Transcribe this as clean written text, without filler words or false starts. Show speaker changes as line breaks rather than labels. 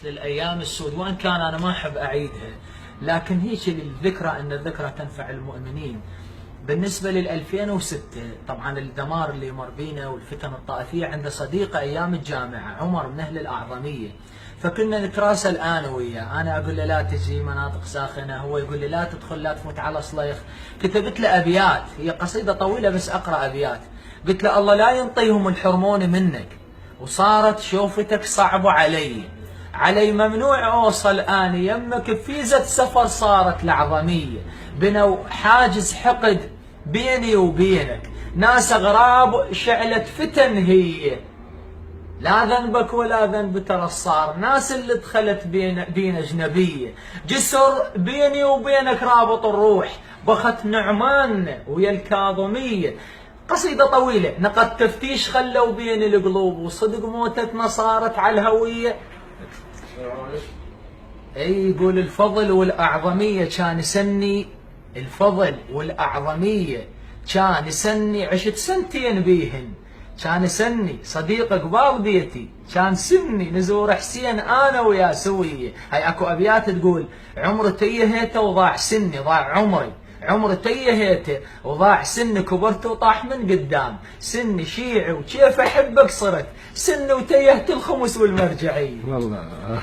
للأيام السود، وإن كان أنا ما أحب أعيدها، لكن هيك الذكرى، أن الذكرى تنفع المؤمنين. بالنسبة لل 2006 طبعا الدمار اللي مر بينا والفتن الطائفية، عنده صديقة أيام الجامعة عمر من أهل الأعظمية، فكنا نتراسل أنا وياه، أنا أقول له لا تجي مناطق ساخنة، هو يقول لي لا تدخل لا تفوت على صليخ. كتبت له أبيات، هي قصيدة طويلة بس أقرأ أبيات. قلت له الله لا ينطيهم الحرمون منك، وصارت شوفتك صعبة علي ممنوع أوصل أنا يمك، بفيزة سفر صارت الأعظمية، بنوا حاجز حقد بيني وبينك، ناس أغراب شعلت فتن هي، لا ذنبك ولا ذنب ترى صار، ناس اللي دخلت بين أجنبية، جسر بيني وبينك رابط الروح، بخت نعمان ويا الكاظمية. قصيدة طويلة، نقد تفتيش خلوا بين القلوب، وصدق موتتنا صارت على الهوية. اي يقول الفضل والأعظمية كان يسني، الفضل والأعظمية كان يسني، عشت سنتين بيهن، كان يسني صديق قبال بيتي، كان سني نزور حسين انا ويا سويه. هاي اكو ابيات تقول عمر تيهيته وضاع سني، ضاع عمر تيهيته وضاع سني، كبرت وطاح من قدام سني شيعي وكيف احبك صرت، سني وتيهت الخمس والمرجعيه. والله